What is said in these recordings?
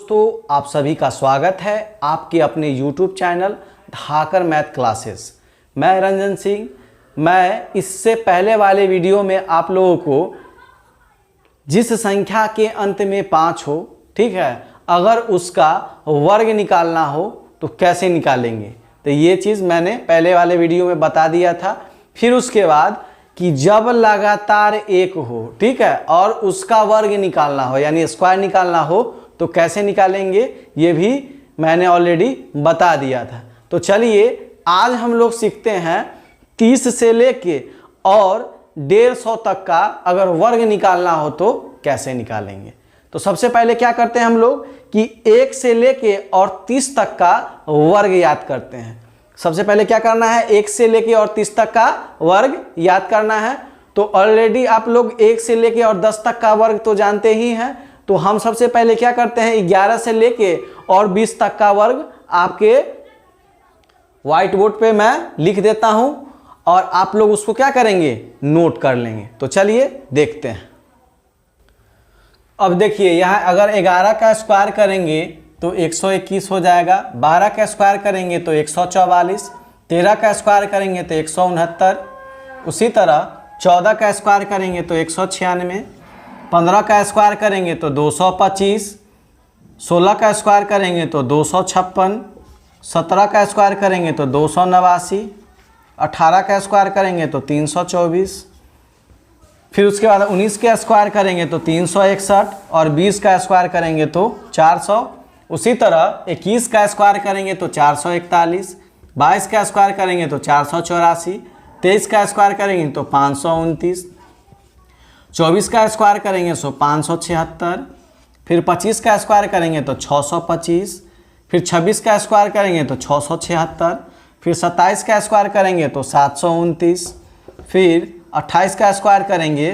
दोस्तों, आप सभी का स्वागत है आपके अपने YouTube चैनल धाकर मैथ क्लासेस। मैं रंजन सिंह। मैं इससे पहले वाले वीडियो में आप लोगों को जिस संख्या के अंत में 5 हो, ठीक है, अगर उसका वर्ग निकालना हो तो कैसे निकालेंगे, तो ये चीज़ मैंने पहले वाले वीडियो में बता दिया था। फिर उसके बाद कि जब लगातार एक हो, ठीक है, और उसका वर्ग निकालना हो यानी स्क्वायर निकालना हो तो कैसे निकालेंगे, ये भी मैंने ऑलरेडी बता दिया था। तो चलिए आज हम लोग सीखते हैं 30 से लेके और 150 तक का अगर वर्ग निकालना हो तो कैसे निकालेंगे। तो सबसे पहले क्या करते हैं हम लोग कि 1 से लेके और 30 तक का वर्ग याद करते हैं। सबसे पहले क्या करना है, 1 से लेके और 30 तक का वर्ग याद करना है। तो ऑलरेडी आप लोग 1 से लेके और 10 तक का वर्ग तो जानते ही हैं। तो हम सबसे पहले क्या करते हैं, 11 से लेके और 20 तक का वर्ग आपके व्हाइट बोर्ड पे मैं लिख देता हूं और आप लोग उसको क्या करेंगे, नोट कर लेंगे। तो चलिए देखते हैं। अब देखिए यहाँ अगर 11 का स्क्वायर करेंगे तो 121 हो जाएगा, 12 का स्क्वायर करेंगे तो 144, 13 का स्क्वायर करेंगे तो 169, उसी तरह 14 का स्क्वायर करेंगे तो 196, 15 का स्क्वायर करेंगे तो 225, 16 का स्क्वायर करेंगे तो 256, 17 का स्क्वायर करेंगे तो 289, 18 का स्क्वायर करेंगे तो 324, फिर उसके बाद 19 का स्क्वायर करेंगे तो 361 और 20 का स्क्वायर करेंगे तो 400। उसी तरह 21 का स्क्वायर करेंगे तो 441, 22 का स्क्वायर करेंगे तो 484, 23 का स्क्वायर करेंगे तो 529, 24 का स्क्वायर करेंगे तो 576, फिर 25 का स्क्वायर करेंगे तो 625, फिर 26 का स्क्वायर करेंगे तो 676, फिर 27 का स्क्वायर करेंगे तो 729, फिर 28 का स्क्वायर करेंगे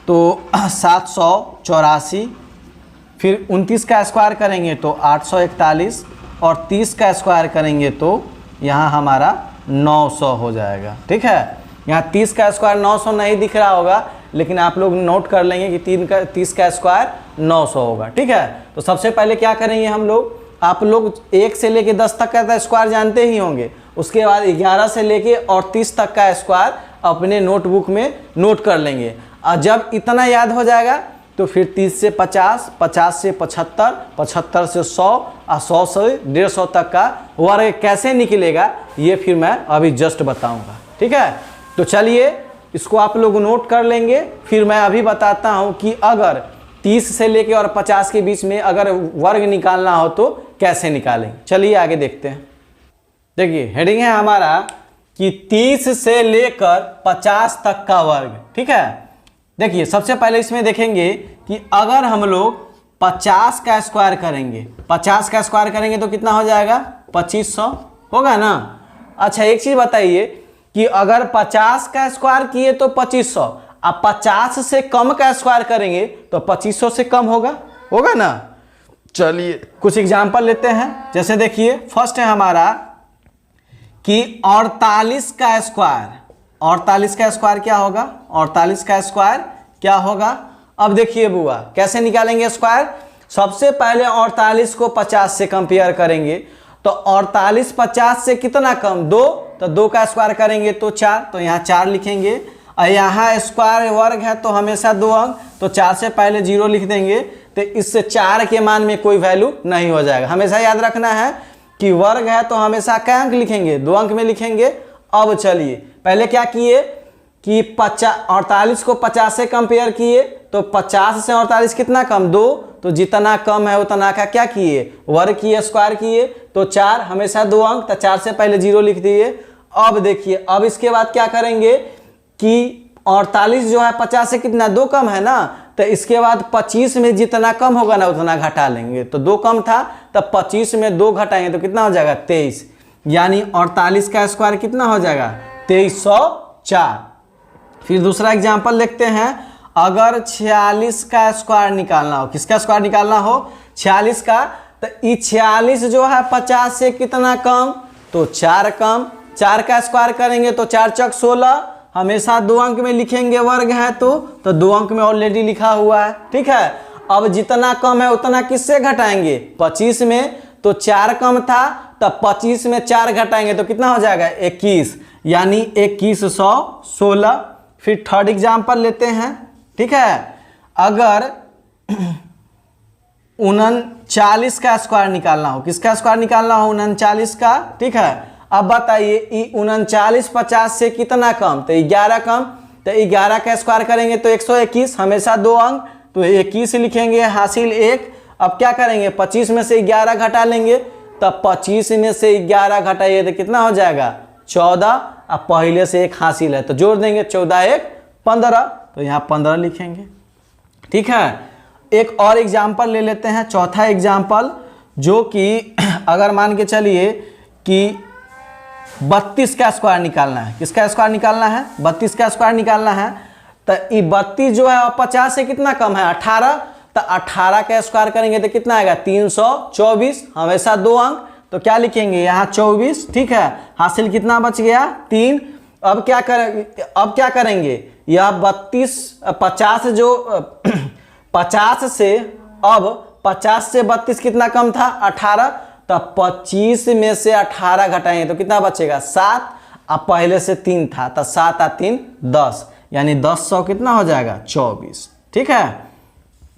तो 784, फिर 29 का स्क्वायर करेंगे तो 841 और 30 का स्क्वायर करेंगे तो यहाँ हमारा 900 हो जाएगा। ठीक है, यहाँ 30 का स्क्वायर 900 नहीं दिख रहा होगा, लेकिन आप लोग नोट कर लेंगे कि 30 का स्क्वायर 900 होगा। ठीक है, तो सबसे पहले क्या करेंगे हम लोग, आप लोग 1 से लेके 10 तक का स्क्वायर जानते ही होंगे। उसके बाद 11 से लेके और 30 तक का स्क्वायर अपने नोटबुक में नोट कर लेंगे। और जब इतना याद हो जाएगा तो फिर 30 से 50, 50 से 75, 75 से 100 और 100 से 150 तक का वर्ग कैसे निकलेगा ये फिर मैं अभी जस्ट बताऊंगा। ठीक है, तो चलिए इसको आप लोग नोट कर लेंगे। फिर मैं अभी बताता हूं कि अगर 30 से लेके और 50 के बीच में अगर वर्ग निकालना हो तो कैसे निकालेंगे। चलिए आगे देखते हैं। देखिए हेडिंग है हमारा कि 30 से लेकर 50 तक का वर्ग। ठीक है, देखिए सबसे पहले इसमें देखेंगे कि अगर हम लोग 50 का स्क्वायर करेंगे, 50 का स्क्वायर करेंगे तो कितना हो जाएगा, 2500 होगा ना। अच्छा एक चीज बताइए कि अगर 50 का स्क्वायर किए तो 2500, अब 50 से कम का स्क्वायर करेंगे तो 2500 से कम होगा ना। चलिए कुछ एग्जांपल लेते हैं। जैसे देखिए फर्स्ट है हमारा कि 48 का स्क्वायर, 48 का स्क्वायर क्या होगा, 48 का स्क्वायर क्या होगा। अब देखिए बुआ कैसे निकालेंगे स्क्वायर। सबसे पहले 48 को 50 से कंपेयर करेंगे तो 48 50 से कितना कम, 2, तो 2 का स्क्वायर करेंगे तो 4, तो यहाँ 4 लिखेंगे। और यहाँ स्क्वायर वर्ग है तो हमेशा 2 अंक, तो 4 से पहले 0 लिख देंगे। तो इससे 4 के मान में कोई वैल्यू नहीं हो जाएगा। हमेशा याद रखना है कि वर्ग है तो हमेशा क्या अंक लिखेंगे, 2 अंक में लिखेंगे। अब चलिए पहले क्या किए कि 48 को 50 से कंपेयर किए तो 50 से 48 कितना कम, 2, तो जितना कम है उतना का क्या किए, वर्ग किए, स्क्वायर किए। तो 4 हमेशा 2 अंक, तो 4 से पहले 0 लिख दिए। अब देखिए अब इसके बाद क्या करेंगे कि 48 जो है 50 से कितना, 2 कम है ना, तो इसके बाद 25 में जितना कम होगा ना उतना घटा लेंगे। तो 2 कम था तब 25 में 2 घटाएंगे तो कितना हो जाएगा, 23, यानी 48 का स्क्वायर कितना हो जाएगा, 2304। फिर दूसरा एग्जांपल देखते हैं। अगर 46 का स्क्वायर निकालना हो, किसका स्क्वायर निकालना हो, 46 का, तो ये 46 जो है 50 से कितना कम, तो 4 कम। 4 का स्क्वायर करेंगे तो 4 चौक 16, हमेशा 2 अंक में लिखेंगे, वर्ग है तो 2 अंक में ऑलरेडी लिखा हुआ है। ठीक है, अब जितना कम है उतना किससे घटाएंगे, 25 में तो 4 कम था, तब 25 में 4 घटाएंगे तो कितना हो जाएगा 21, यानी 2116। फिर थर्ड एग्जाम्पल लेते हैं, ठीक है। अगर 39 का स्क्वायर निकालना हो, किसका स्क्वायर निकालना हो, 39 का, ठीक है। अब बताइए 39 50 से कितना कम, तो 11 कम, तो 11 का स्क्वायर करेंगे तो 121, हमेशा 2 अंक, तो 21 लिखेंगे, हासिल 1। अब क्या करेंगे, 25 में से 11 घटा लेंगे, तब 25 में से 11 घटाइए तो कितना हो जाएगा 14। अब पहले से 1 हासिल है तो जोड़ देंगे, 14 1 15, तो यहाँ 15 लिखेंगे, ठीक है। एक और एग्जाम्पल ले लेते हैं, चौथा एग्जाम्पल, जो कि अगर मान के चलिए कि 32 का स्क्वायर निकालना है, किसका स्क्वायर निकालना है, 32 का स्क्वायर निकालना है, तो ये 32 जो है 50 से कितना कम है 18, तो 18 का स्क्वायर करेंगे तो कितना आएगा 324, हमेशा 2 अंक, तो क्या लिखेंगे यहाँ 24, ठीक है। हासिल कितना बच गया 3। अब क्या करेंगे, यह 32 50 जो 50 से, अब 50 से 32 कितना कम था 18, तो 25 में से 18 घटाएंगे तो कितना बचेगा 7। अब पहले से 3 था तो 7 और 3 10, यानी 10 100 कितना हो जाएगा 24, ठीक है।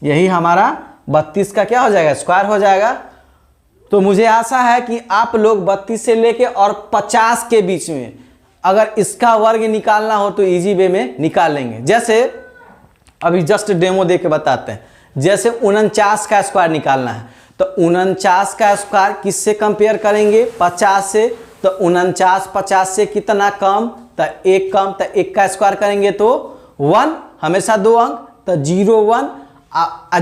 यही हमारा 32 का क्या हो जाएगा स्क्वायर हो जाएगा। तो मुझे आशा है कि आप लोग 32 से लेके और 50 के बीच में अगर इसका वर्ग निकालना हो तो इजी वे में निकाल लेंगे। जैसे अभी जस्ट डेमो दे के बताते हैं, जैसे 49 का स्क्वायर निकालना है, तो 49 का स्क्वायर किससे कंपेयर करेंगे 50 से, तो 49 50 से कितना कम, तो 1 कम, तो 1 का स्क्वायर करेंगे तो 1, हमेशा 2 अंक, तो 0 1।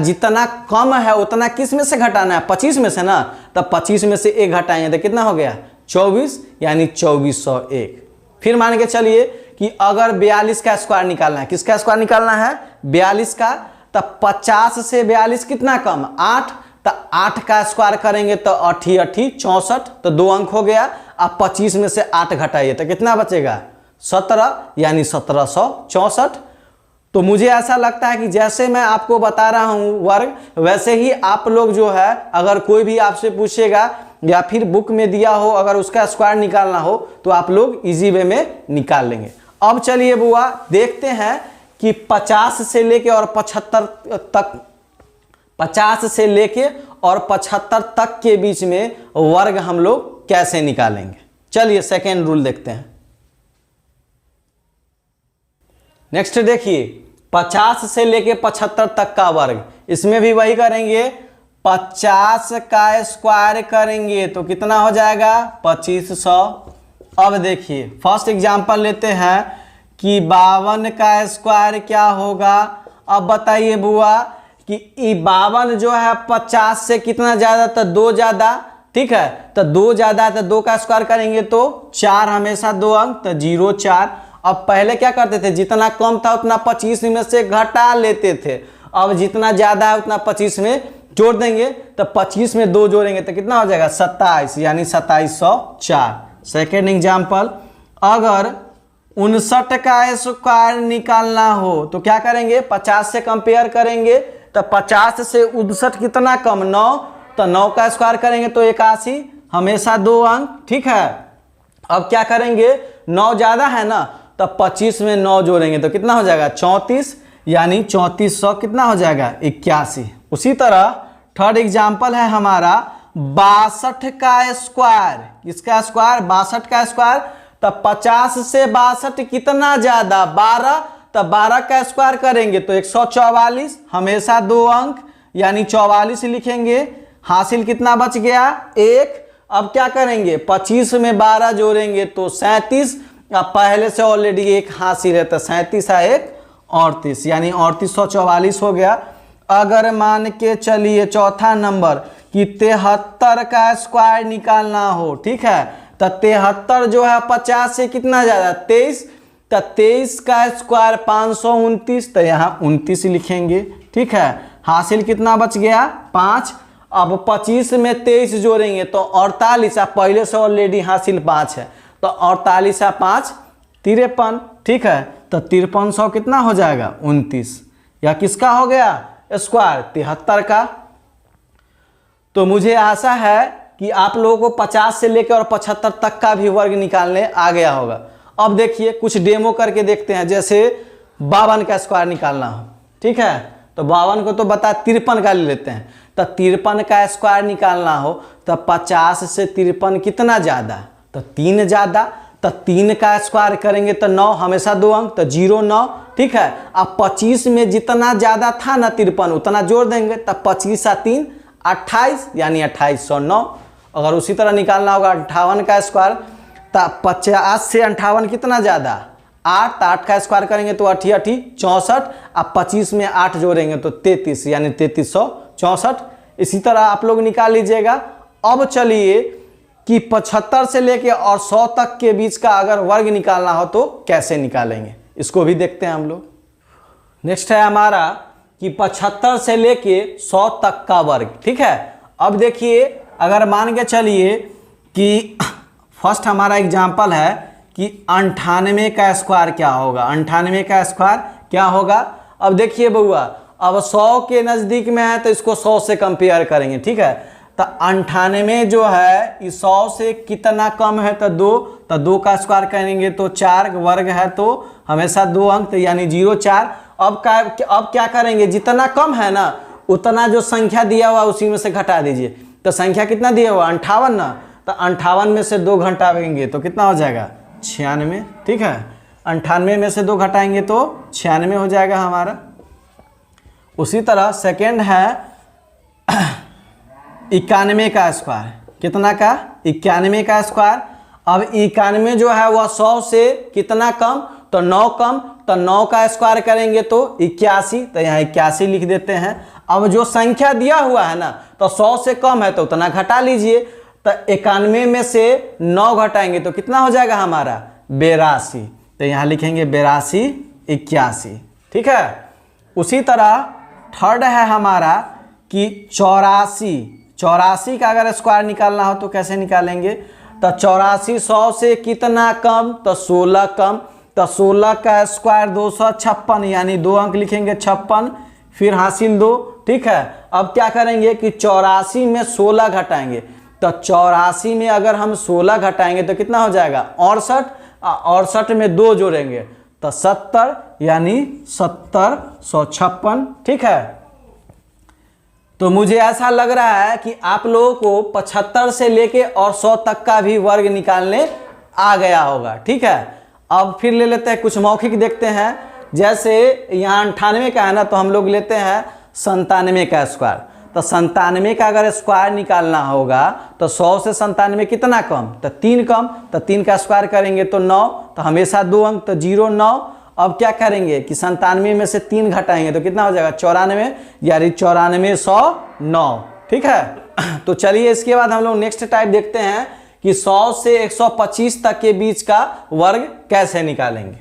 जितना कम है उतना किस में से घटाना है 25 में से ना, तो 25 में से 1 घटाएंगे तो कितना हो गया 24, यानी 2401। फिर मान के चलिए कि अगर 42 का स्क्वायर निकालना है, किसका स्क्वायर निकालना है 42 का, तो 50 से 42 कितना कम 8, तो 8 का स्क्वायर करेंगे तो 8 8 64, तो 2 अंक हो गया। अब 25 में से 8 घटाइए तो कितना बचेगा 17, यानी 1764। तो मुझे ऐसा लगता है कि जैसे मैं आपको बता रहा हूं वर्ग, वैसे ही आप लोग जो है, अगर कोई भी आपसे पूछेगा या फिर बुक में दिया हो अगर उसका स्क्वायर निकालना हो तो आप लोग इजी वे में निकाल लेंगे। अब चलिए बुआ देखते हैं कि 50 से लेके और 75 तक, 50 से लेके और 75 तक के बीच में वर्ग हम लोग कैसे निकालेंगे। चलिए सेकेंड रूल देखते हैं। नेक्स्ट देखिए 50 से लेके 75 तक का वर्ग, इसमें भी वही करेंगे, 50 का स्क्वायर करेंगे तो कितना हो जाएगा 2500। अब देखिए फर्स्ट एग्जांपल लेते हैं कि 52 का स्क्वायर क्या होगा। अब बताइए बुआ कि 52 जो है 50 से कितना ज़्यादा, तो 2 ज़्यादा, ठीक है, तो 2 ज़्यादा है तो 2 का स्क्वायर करेंगे तो 4, हमेशा 2 अंक, तो 0 4। अब पहले क्या करते थे, जितना कम था उतना 25 में से घटा लेते थे, अब जितना ज़्यादा है उतना 25 में जोड़ देंगे, तो 25 में 2 जोड़ेंगे तो कितना हो जाएगा 27, यानी 2704। सेकेंड एग्जाम्पल, अगर 59 का स्क्वायर निकालना हो तो क्या करेंगे 50 से कंपेयर करेंगे, तो 50 से 59 कितना कम 9, तो 9 का स्क्वायर करेंगे तो 81, हमेशा 2 अंक, ठीक है। अब क्या करेंगे 9 ज़्यादा है ना, तो 25 में 9 जोड़ेंगे तो कितना हो जाएगा 34, यानी 3400 कितना हो जाएगा 81। उसी तरह थर्ड एग्जाम्पल है हमारा 62 का स्क्वायर, किसका स्क्वायर 62 का स्क्वायर, तो 50 से 62 कितना ज़्यादा 12, तो 12 का स्क्वायर करेंगे तो 144, हमेशा 2 अंक, यानी 44 लिखेंगे। हासिल कितना बच गया 1। अब क्या करेंगे 25 में 12 जोड़ेंगे तो 37, अब पहले से ऑलरेडी 1 हासिल है तो 37 है 1 38, यानी 3844 हो गया। अगर मान के चलिए चौथा नंबर कि 73 का स्क्वायर निकालना हो, ठीक है, तो 73 जो है 50 से कितना ज़्यादा 23, तो 23 का स्क्वायर 529, तो यहाँ 29 लिखेंगे, ठीक है। हासिल कितना बच गया 5। अब 25 में 23 जोड़ेंगे तो 48, अब पहले से ऑलरेडी हासिल 5 है, तो 48 है 5 53, ठीक है, तो 5300 कितना हो जाएगा 29, या किसका हो गया स्क्वायर 73 का। तो मुझे आशा है कि आप लोगों को 50 से लेकर और 75 तक का भी वर्ग निकालने आ गया होगा। अब देखिए कुछ डेमो करके देखते हैं, जैसे 52 का स्क्वायर निकालना हो, ठीक है। तो 52 को तो बता 53 का ले लेते हैं। तो 53 का स्क्वायर निकालना हो तो 50 से 53 कितना ज़्यादा, तो 3 ज़्यादा। तो 3 का स्क्वायर करेंगे तो 9, हमेशा 2 अंक, तो 0 9, ठीक है। अब 25 में जितना ज़्यादा था ना 53 उतना जोड़ देंगे, तब 25 और 3 28, यानी 2809। अगर उसी तरह निकालना होगा 58 का स्क्वायर, तो 50 से 58 कितना ज़्यादा 8, तो 8 का स्क्वायर करेंगे तो 8 8 64। अब 25 में 8 जोड़ेंगे तो 33, यानी 3364। इसी तरह आप लोग निकाल लीजिएगा। अब चलिए कि 75 से लेके और 100 तक के बीच का अगर वर्ग निकालना हो तो कैसे निकालेंगे, इसको भी देखते हैं हम लोग। नेक्स्ट है हमारा कि 75 से लेके 100 तक का वर्ग, ठीक है। अब देखिए अगर मान के चलिए कि फर्स्ट हमारा एग्जाम्पल है कि 98 का स्क्वायर क्या होगा, 98 का स्क्वायर क्या होगा। अब देखिए बउआ, अब 100 के नज़दीक में है तो इसको 100 से कंपेयर करेंगे, ठीक है। तो 98 जो है इस 100 से कितना कम है, तो 2, तो 2 का स्क्वायर करेंगे तो 4, वर्ग है तो हमेशा 2 अंक, तो यानी 0 4। अब क्या करेंगे, जितना कम है ना उतना जो संख्या दिया हुआ उसी में से घटा दीजिए। तो संख्या कितना दिया हुआ 58 ना, तो 58 में से 2 घटाएंगे तो कितना हो जाएगा 96, ठीक है। 98 में से 2 घटाएंगे तो 96 हो जाएगा हमारा। उसी तरह सेकेंड है 91 का स्क्वायर, कितना का 91 का स्क्वायर। अब 91 जो है वह 100 से कितना कम, तो 9 कम, तो 9 का स्क्वायर करेंगे तो 81, तो यहाँ 81 लिख देते हैं। अब जो संख्या दिया हुआ है ना तो 100 से कम है तो उतना घटा लीजिए। तो 91 में से 9 घटाएंगे तो कितना हो जाएगा हमारा 82, तो यहाँ लिखेंगे 82 81, ठीक है। उसी तरह थर्ड है हमारा कि 84 का अगर स्क्वायर निकालना हो तो कैसे निकालेंगे, तो 84 100 से कितना कम, तो 16 कम, तो 16 का स्क्वायर 256, यानी 2 अंक लिखेंगे 56, फिर हासिल 2, ठीक है। अब क्या करेंगे कि 84 में 16 घटाएंगे, तो 84 में अगर हम 16 घटाएंगे तो कितना हो जाएगा 68, 68 में 2 जोड़ेंगे तो 70, यानी 70 156, ठीक है। तो मुझे ऐसा लग रहा है कि आप लोगों को 75 से लेके और 100 तक का भी वर्ग निकालने आ गया होगा, ठीक है। अब फिर ले लेते हैं कुछ मौखिक देखते हैं। जैसे यहाँ 98 का है ना, तो हम लोग लेते हैं 97 का स्क्वायर। तो 97 का अगर स्क्वायर निकालना होगा तो 100 से 97 कितना कम, तो 3 कम, तो 3 का स्क्वायर करेंगे तो 9, तो हमेशा 2 अंक, तो 0 9। अब क्या करेंगे कि 97 में से 3 घटाएंगे तो कितना हो जाएगा 94, यानी 94 109, ठीक है। तो चलिए इसके बाद हम लोग नेक्स्ट टाइप देखते हैं कि 100 से 125 तक के बीच का वर्ग कैसे निकालेंगे।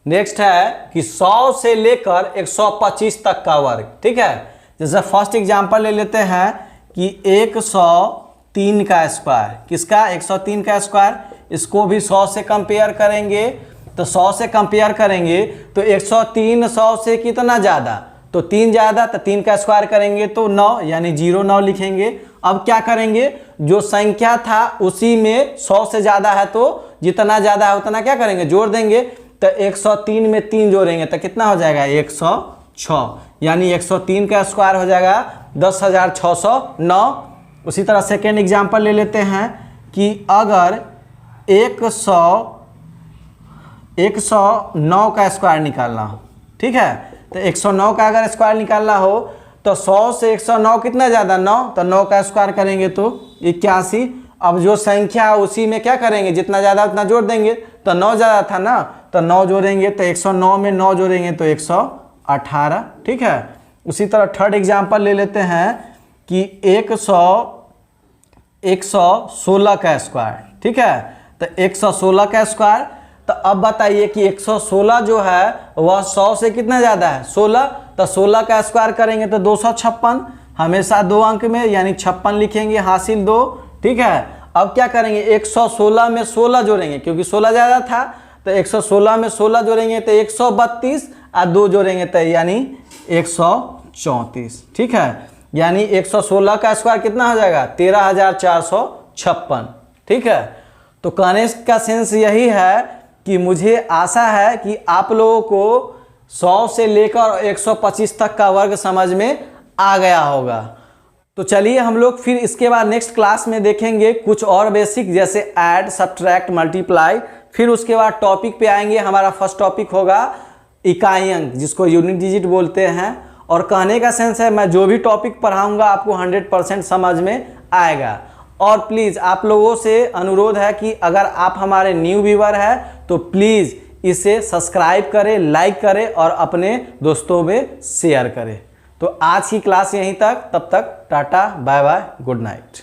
नेक्स्ट है कि 100 से लेकर 125 तक का वर्ग, ठीक है। जैसे फर्स्ट एग्जांपल ले लेते हैं कि 103 का स्क्वायर, किसका 103 का स्क्वायर, इसको भी 100 से कंपेयर करेंगे। तो 100 से कंपेयर करेंगे तो 103 100 से कितना ज़्यादा, तो 3 ज़्यादा, तो 3 का स्क्वायर करेंगे तो 9, यानी 0 9 लिखेंगे। अब क्या करेंगे, जो संख्या था उसी में 100 से ज़्यादा है तो जितना ज़्यादा है उतना क्या करेंगे जोड़ देंगे। तो 103 में 3 जोड़ेंगे तो कितना हो जाएगा 106, यानी 103 का स्क्वायर हो जाएगा 10,609। उसी तरह सेकेंड एग्जाम्पल ले लेते हैं कि अगर 109 का स्क्वायर निकालना हो, ठीक है। तो 109 का अगर स्क्वायर निकालना हो तो 100 से 109 कितना ज़्यादा 9, तो 9 का स्क्वायर करेंगे तो 81। अब जो संख्या उसी में क्या करेंगे, जितना ज़्यादा उतना जोड़ देंगे। तो 9 ज़्यादा था ना, तो 9 जोड़ेंगे तो 109 में 9 जोड़ेंगे तो 118, ठीक है। उसी तरह थर्ड एग्जाम्पल ले लेते हैं कि 116 का स्क्वायर, ठीक है। तो 116 का स्क्वायर, तो अब बताइए कि 116 जो है वह 100 से कितना ज़्यादा है 16, तो 16 का स्क्वायर करेंगे तो 256, हमेशा 2 अंक में, यानी 56 लिखेंगे, हासिल 2, ठीक है। अब क्या करेंगे 116 में 16 जोड़ेंगे, क्योंकि 16 ज़्यादा था, तो 116 में 16 जोड़ेंगे तो 132, और 2 जोड़ेंगे तो यानी 134। ठीक है, यानी 116 का स्क्वायर कितना हो जाएगा? 13,456। ठीक है, तो कहने का सेंस यही है कि मुझे आशा है कि आप लोगों को 100 से लेकर 125 तक का वर्ग समझ में आ गया होगा। तो चलिए हम लोग फिर इसके बाद नेक्स्ट क्लास में देखेंगे कुछ और बेसिक, जैसे ऐड, सब्ट्रैक्ट, मल्टीप्लाई। फिर उसके बाद टॉपिक पे आएंगे। हमारा फर्स्ट टॉपिक होगा इकाई अंक, जिसको यूनिट डिजिट बोलते हैं। और कहने का सेंस है मैं जो भी टॉपिक पढ़ाऊंगा आपको 100% समझ में आएगा। और प्लीज़ आप लोगों से अनुरोध है कि अगर आप हमारे न्यू व्यूअर हैं तो प्लीज़ इसे सब्सक्राइब करें, लाइक करें और अपने दोस्तों में शेयर करें। तो आज की क्लास यहीं तक, तब तक tata bye bye, good night.